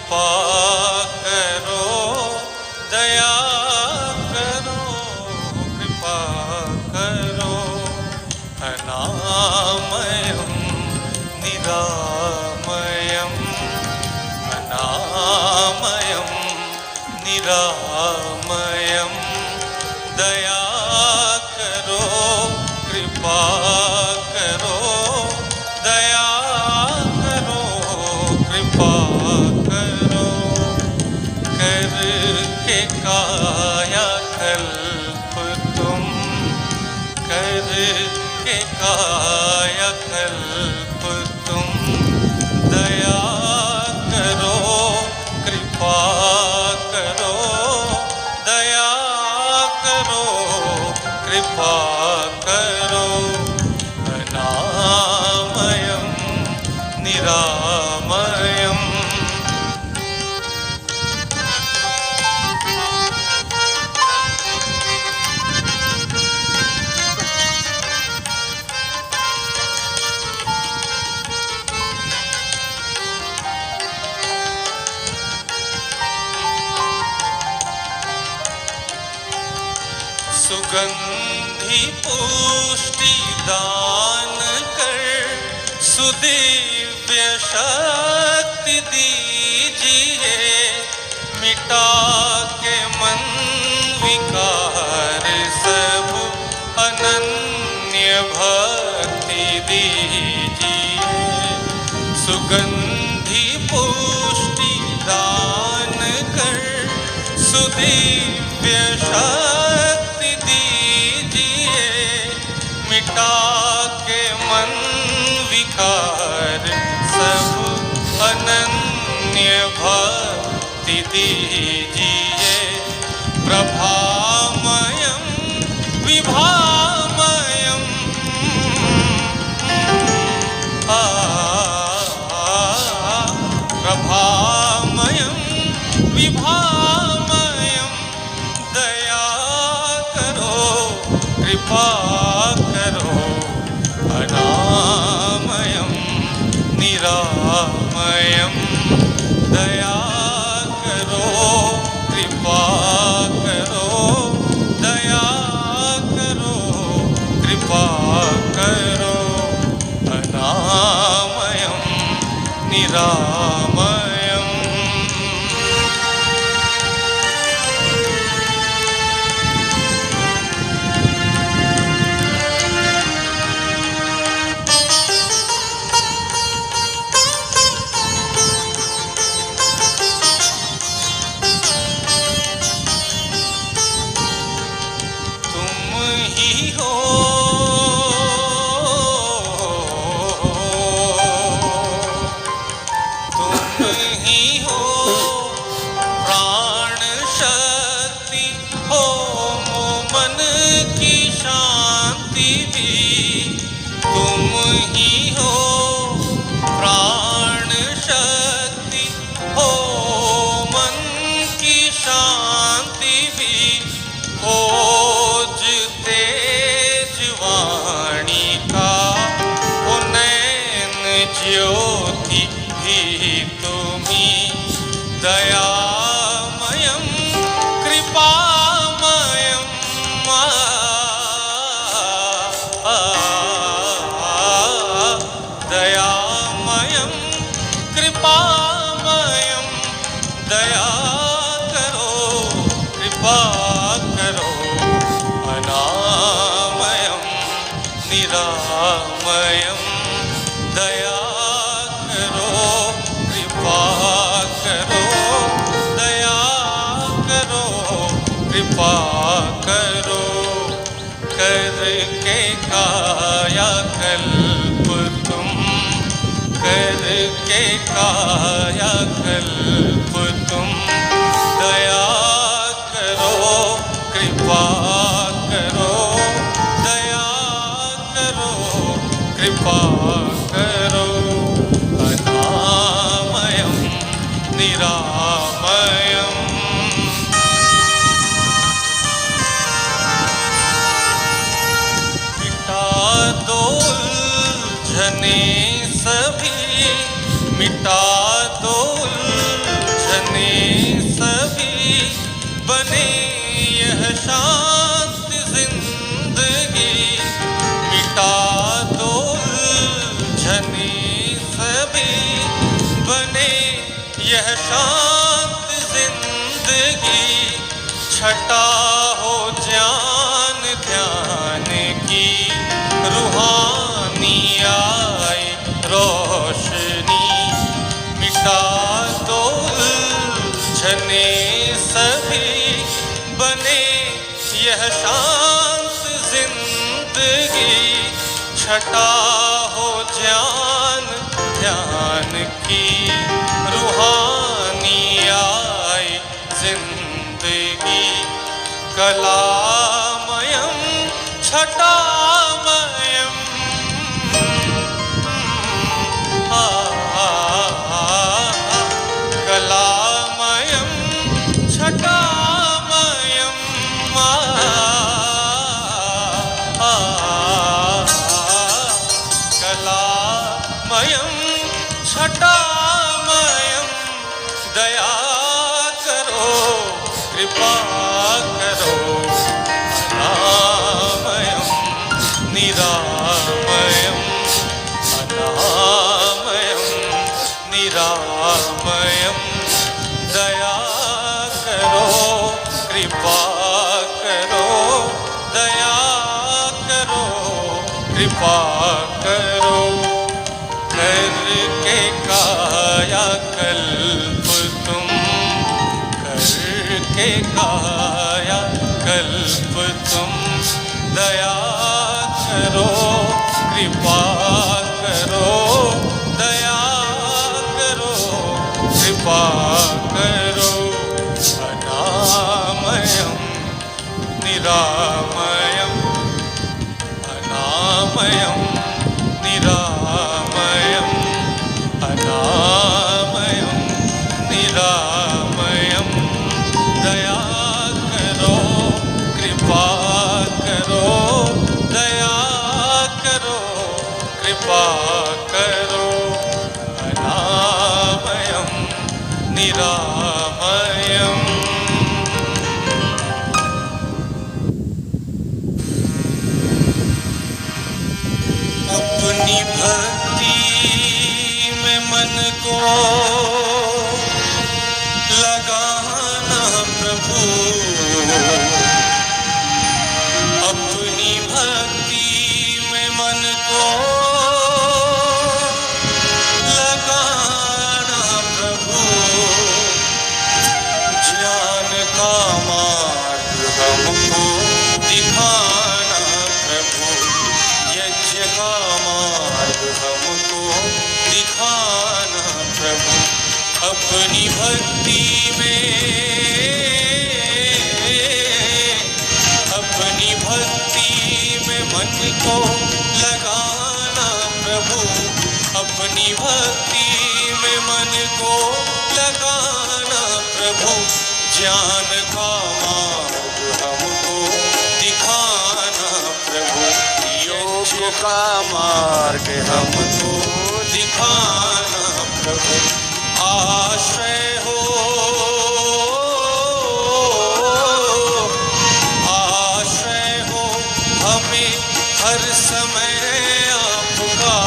कृपा करो, दया करो, कृपा करो। अनामयं निरामयं, अनामयं निरामयं, दया करो, कृपा करो, दया करो, कृपा करो। करके कायाकल्प तुम, करके कायाकल्प तुम, दया करो, कृपा करो, दया करो, कृपा करो। अनामयं निरामयं, सुगंधि पुष्टि दान कर, सुदिव्य शक्ति दीजिए। मिटा के मन विकार सब, अनन्य भक्ति दीजिए। सुगंधि पुष्टि दान कर, सुदिव्य शक्ति दीजिए। मिटा के मन विकार सब, अनन्य भक्ति दीजिए। प्रभामयं विभामयं, प्रभामयं विभामयं, दया करो, कृपा करो। अनामयं निरामयं, दया करो, कृपा करो, दया करो, कृपा करो। अनामयं निरामयं, ज्योति भी तुम्ही। दयामयं कृपामयं, दयामयं कृपामयं, दया करो, कृपा करो। अनामयं निरामयं, दया करो, कृपा करो, दया करो, कृपा करो। करके कायाकल्प तुम, करके कायाकल्प तुम, दया करो, कृपा करो, दया करो, कृपा करो। अनामयं निरामयं, मिटा दो उलझने सभी, मिटा दो जने सभी बने यह शांत जिंदगी, मिटा दो उलझने सभी बने यह शांत जिंदगी, छटा हो ज्ञान ध्यान की रूहानी आए रोशनी, मिटा दो उलझने सभी बने यह शांत जिंदगी, छटा हो ज्ञान ध्यान की रूहानी आए जिंदगी, कलामयम छटामयम कलामयम छटामयम कलामयम छटामयम, दया करो कृपा करो, अनामयम निरामयम, अनामयम निरामयम, दया करो कृपा करो, दया करो कृपा करो, करके काया कल्प तुम, करके काया कल्प तुम, दया करो कृपा करो, दया करो कृपा करो, अनामयम निरामयम, अनामयम निरामयम, अनामयम निरामयम, दया करो कृपा करो, दया करो कृपा करो, अनामयम निरामयम। अपनी भक्ति में मन को लगाना प्रभु, अपनी भक्ति में मन को लगाना प्रभु, ज्ञान का मार्ग हमको दिखाना प्रभु, यज्ञ का मार्ग हमको दिखाना प्रभु, अपनी भक्ति में, अपनी भक्ति में मन को लगाना प्रभु, अपनी भक्ति में मन को लगाना प्रभु, ज्ञान का मार्ग हमको दिखाना प्रभु, योग का मार्ग हमको दिखाना प्रभु, आश्रय हो, आश्रय हो हमें हर समय आपका,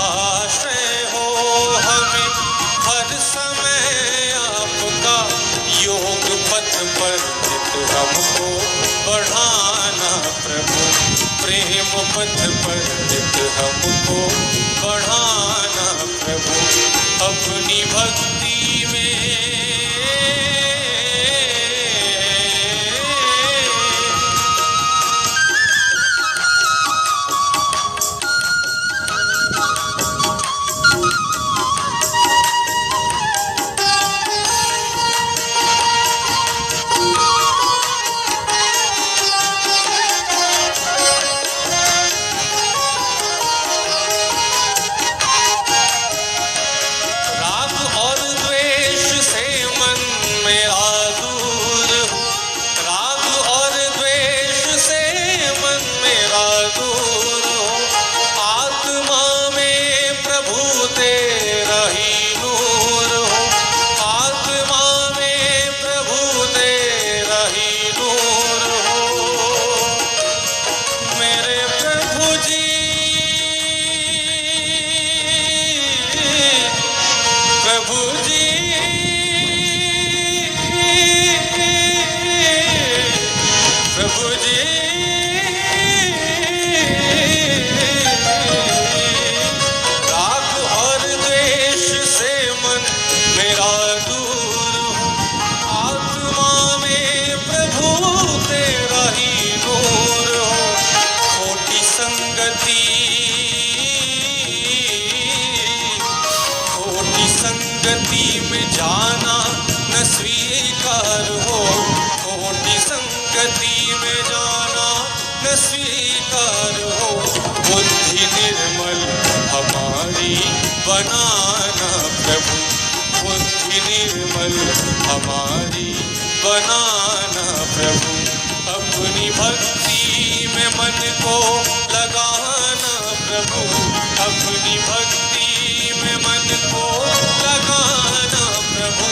आश्रय हो हमें हर समय आपका, योग पथ पर नित हमको बढ़ाना प्रभु, प्रेम पथ पर नित हमको बढ़ाना प्रभु, अपनी भक्ति में, राग और में जाना न स्वीकार हो, खोटी संगति में जाना न स्वीकार हो। बुद्धि निर्मल हमारी बनाना प्रभु, बुद्धि निर्मल हमारी बनाना प्रभु। अपनी भक्ति में मन को लगाना प्रभु, अपनी भक्ति में मन को लगाना प्रभु।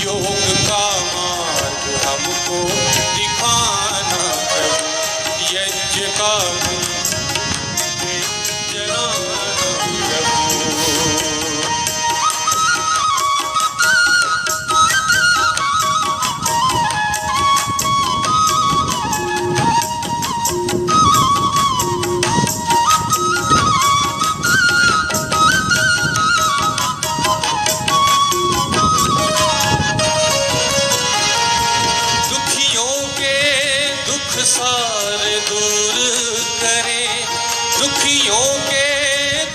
योग का मार्ग हमको दिखाना प्रभु, यज्ञ का जलाना प्रभु। सारे दूर करे, दुखियों के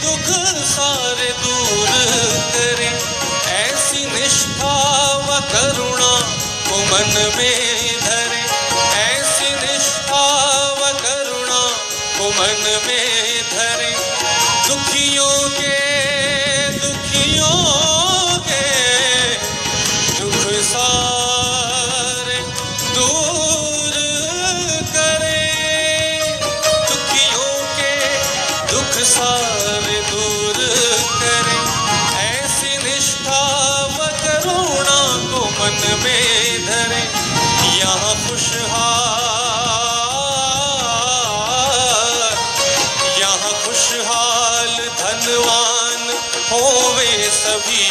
दुख सारे दूर करे। ऐसी निष्ठा व करुणा को मन में धरे, ऐसी निष्ठा व करुणा को मन में धरे। दुखियों के दुख सारे दूर सारे दूर करे। ऐसी निष्ठा व करुणा को मन में धरे। यहाँ खुशहाल धनवान होवे सभी,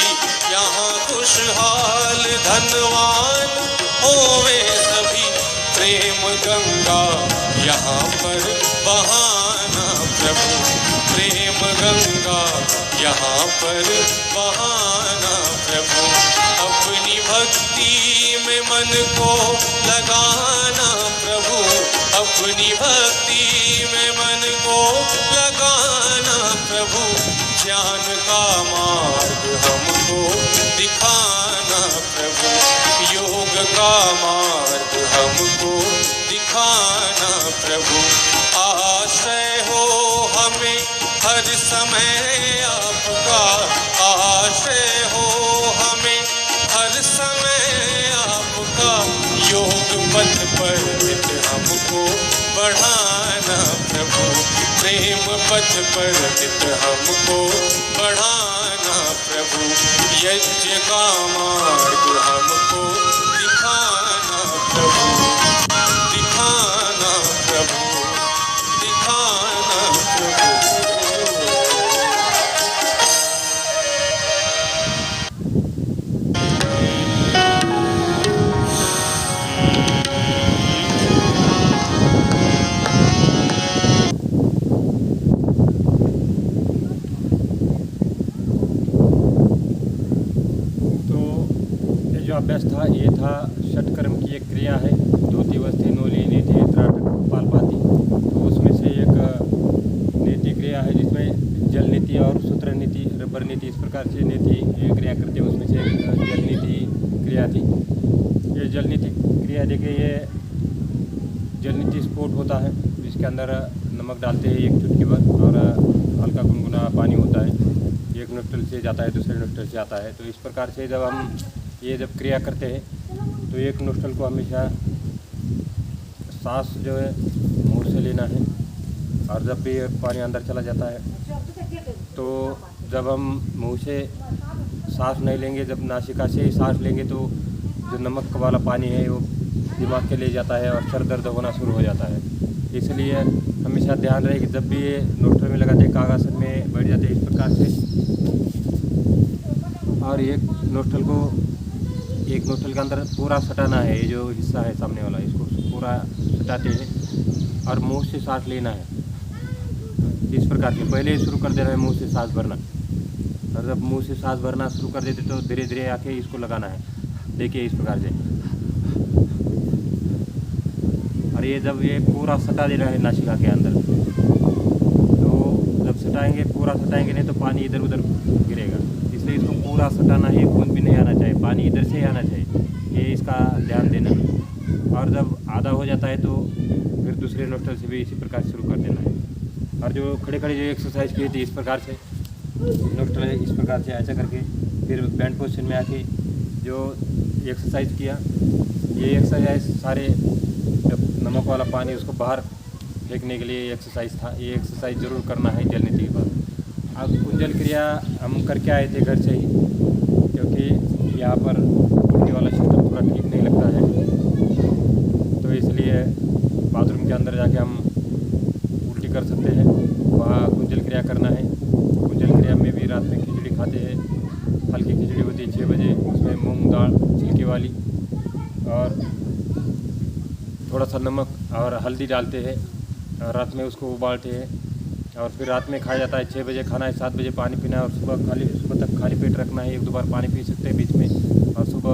यहाँ खुशहाल धनवान होवे सभी। प्रेम गंगा यहाँ पर बहाना प्रभु, प्रेम गंगा यहाँ पर बहाना प्रभु। अपनी भक्ति में मन को लगाना प्रभु, अपनी भक्ति में मन को लगाना प्रभु। ज्ञान का मार्ग हमको दिखाना प्रभु, योग का मार्ग हमको दिखाना प्रभु। आश्रय हो हमें हर समय आपका, आश्रय हो हमें हर समय आपका। योग पथ पर नित हमको बढ़ाना प्रभु, प्रेम पथ पर नित हमको बढ़ाना प्रभु। यज्ञ का मार्ग हमको दिखाना प्रभु, दिखाना प्रभु, दिखाना प्रभु। अभ्यास था, ये था षटकर्म की एक क्रिया है। 2 दिवस थे नोली नीति त्राटक पालपाती। तो उसमें से एक नीति क्रिया है जिसमें जल नीति और सूत्र नीति, रबर नीति, इस प्रकार से नीति क्रिया करते हैं। उसमें से एक जल नीति क्रिया थी। ये जल नीति क्रिया देखिए, ये जल नीति स्फोट होता है जिसके अंदर नमक डालते हैं 1 चुटकी भर और हल्का गुनगुना पानी होता है। एक नोस्ट्रल से जाता है, दूसरे नोस्ट्रल से आता है। तो इस प्रकार से जब हम ये जब क्रिया करते हैं तो एक नोस्ट्रल को हमेशा सांस जो है मुंह से लेना है, और जब भी पानी अंदर चला जाता है तो जब हम मुंह से सांस नहीं लेंगे, जब नासिका से ही सांस लेंगे तो जो नमक वाला पानी है वो दिमाग के ले जाता है और सर दर्द होना शुरू हो जाता है। इसलिए हमेशा ध्यान रहे कि जब भी ये नोस्ट्रल में लगाते हैं कागासन में बैठ जाते हैं इस प्रकार से, और एक नोस्ट्रल के अंदर पूरा सटाना है। ये जो हिस्सा है सामने वाला, इसको पूरा सटाते हैं और मुंह से सांस लेना है। इस प्रकार से पहले ही शुरू कर देना है मुंह से सांस भरना, और जब मुंह से सांस भरना शुरू कर देते तो धीरे धीरे आके इसको लगाना है। देखिए इस प्रकार से, और ये जब ये पूरा सटा देना है नासिका के अंदर, तो जब सटाएंगे पूरा सटाएंगे नहीं तो पानी इधर उधर गिरेगा। इसलिए इसको पूरा सटाना है, एक बूंद भी नहीं आना चाहिए, पानी इधर से ही आना चाहिए, ये इसका ध्यान देना। और जब आधा हो जाता है तो फिर दूसरे नोस्ट्रल से भी इसी प्रकार शुरू कर देना है। और जो खड़े खड़े जो एक्सरसाइज की थी इस प्रकार से नोस्ट्रल इस प्रकार से ऐसा करके फिर बैंड पोजिशन में आके जो एक्सरसाइज किया, ये एक्सरसाइज सारे जब नमक वाला पानी उसको बाहर फेंकने के लिए एक्सरसाइज था। ये एक्सरसाइज ज़रूर करना है जल नीति के बाद। अब कुंजल क्रिया हम करके आए थे घर से ही, क्योंकि यहाँ पर उल्टी वाला सिस्टम थोड़ा ठीक नहीं लगता है, तो इसलिए बाथरूम के अंदर जाके हम उल्टी कर सकते हैं, वहाँ कुंजल क्रिया करना है। कुंजल क्रिया में भी रात में खिचड़ी खाते हैं, हल्की खिचड़ी होती है 6 बजे, उसमें मूंग दाल छिलके वाली और थोड़ा सा नमक और हल्दी डालते हैं, और रात में उसको उबालते हैं और फिर रात में खाया जाता है। 6 बजे खाना है, 7 बजे पानी पीना है और सुबह तक खाली पेट रखना है। 1-2 बार पानी पी सकते हैं बीच में, और सुबह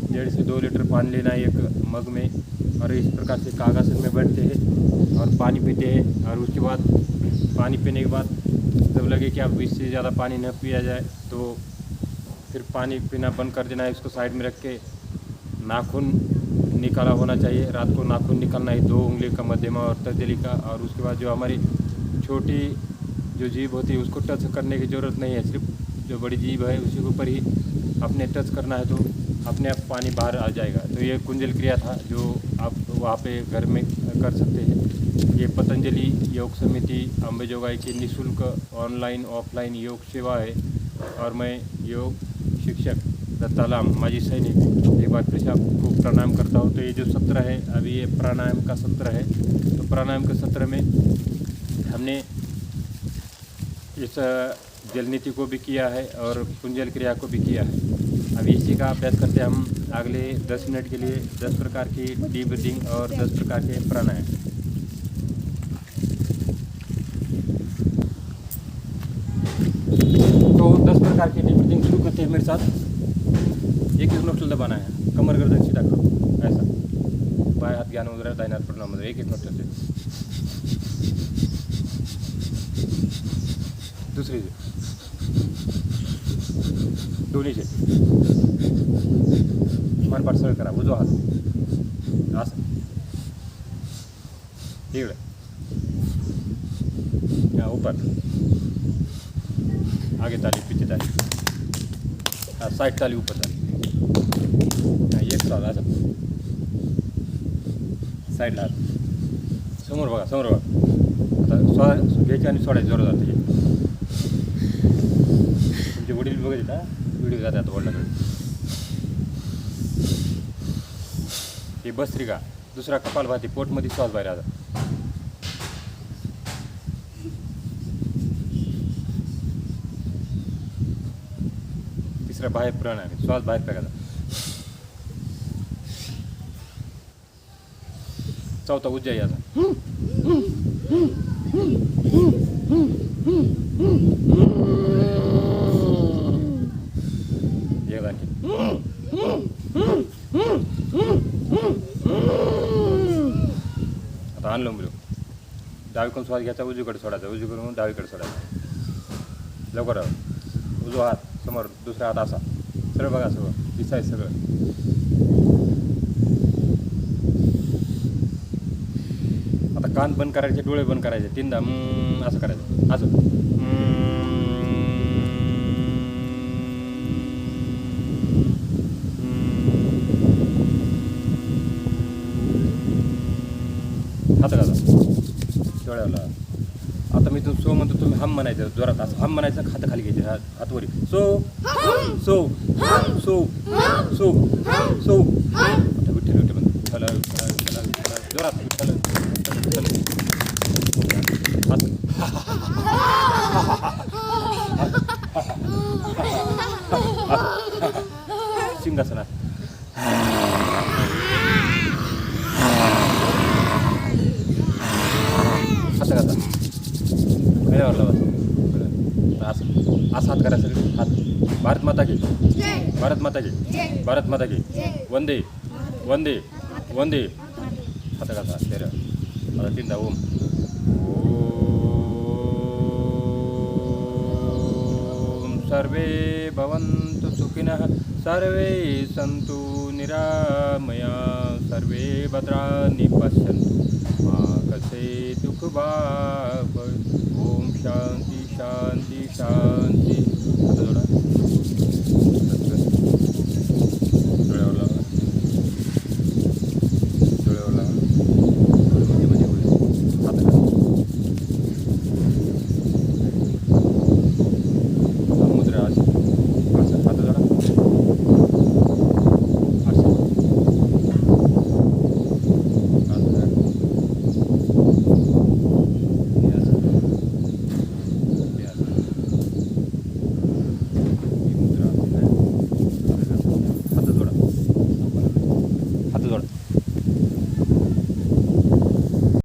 1.5 से 2 लीटर पानी लेना है एक मग में। और इस प्रकार से कागासन में बैठते हैं और पानी पीते हैं। और उसके बाद पानी पीने के बाद जब लगे कि अब इससे ज़्यादा पानी न पिया जाए तो फिर पानी पीना बंद कर देना है। इसको साइड में रख के नाखून निकाला होना चाहिए। रात को नाखून निकालना है, 2 उंगली का, मध्यमा और तर्जनी का। और उसके बाद जो हमारी छोटी जो जीभ होती है उसको टच करने की ज़रूरत नहीं है, सिर्फ जो बड़ी जीभ है उसी के ऊपर ही अपने टच करना है, तो अपने आप पानी बाहर आ जाएगा। तो ये कुंजल क्रिया था जो आप वहाँ पे घर में कर सकते हैं। ये पतंजलि योग समिति अम्बेजोगाई की निःशुल्क ऑनलाइन ऑफलाइन योग सेवा है। और मैं योग शिक्षक दत्तालाम माजी सैनिक एक बार फिर से आपको प्रणाम करता हूँ। तो ये जो सत्र है अभी ये प्राणायाम का सत्र है। तो प्राणायाम के सत्र में हमने इस जल नीति को भी किया है और कुंजल क्रिया को भी किया है। अभी इसी का अभ्यास करते हैं हम अगले 10 मिनट के लिए। 10 प्रकार की डीप ब्रीथिंग और 10 प्रकार के प्राणायाम। तो 10 प्रकार की डीप ब्रीथिंग शुरू करते हैं मेरे साथ। एक नोस्ट्रल दबाना है, कमर गर्दन सीधा करो, ऐसा बाएं हाथ ज्ञान मुद्रा, दाहिने हाथ प्रणाम मुद्रा। एक नोस्ट्रल से दूसरी से, दोन्ही से मान पाठ सरळ करा, उजवा हात असं इकडे ऊपर, आगे ताली पीछे ताली, साइड ताली ऊपर ताली, एक साल असं साईडला हात, समोर बघा समोर बघा। आता घ्यायचे आणि सोडायचे जोरात जाते। तुमचे वडील बघत येतात व्हिडिओ जाते आता वडिलाकडे। हे भस्त्रिका, दुसरा कपालभाती, पोटमध्ये श्वास बाहेर आता। तिसरा बाहेर प्राणायाम, श्वास बाहेर फेकायचा। चौथा उज्जयी याचा, एक आणखी, आता अनुलोम विलोम। डावीकडून श्वास घ्यायचा, उजवीकडे सोडायचा, उजवीकडून डावीकडे सोडायचा। लवकर उजवा हात समोर, दुसरा हात असा सरळ बघा, सगळं दिसाय सगळं। आता कान बंद करायचे, डोळे बंद करायचे, 3दा असं करायचं, असं हात घाला डोळ्याला। आता मी तुम्ही सो म्हणतो, तुम्ही हम म्हणायचं जोरात, असं हम म्हणायचं, हात खाली घ्यायचे, हातवरी सो सो सो सो सो। आता विठ्ठल विठ्ठल म्हणतो, विठ्ठल विठ्ठल विठ्ठल, जोरात विठ्ठल विठ्ठल विठ्ठल। सिंहासनात असं कसा गळ्यावरला बस, असं असं हात करायचं सगळे हात। भारत माता की, भारत माता की, भारत माता की, वंदे वंदे वंदे। हात कसा तेरा, आता 3दा ओम सर्वे भवन्तु सुखिनः सर्वे सन्तु निरामया सर्वे भद्राणि पश्यन्तु मा कश्चित् दुःखभाग् भवेत्। ओम शांति शांति शांति।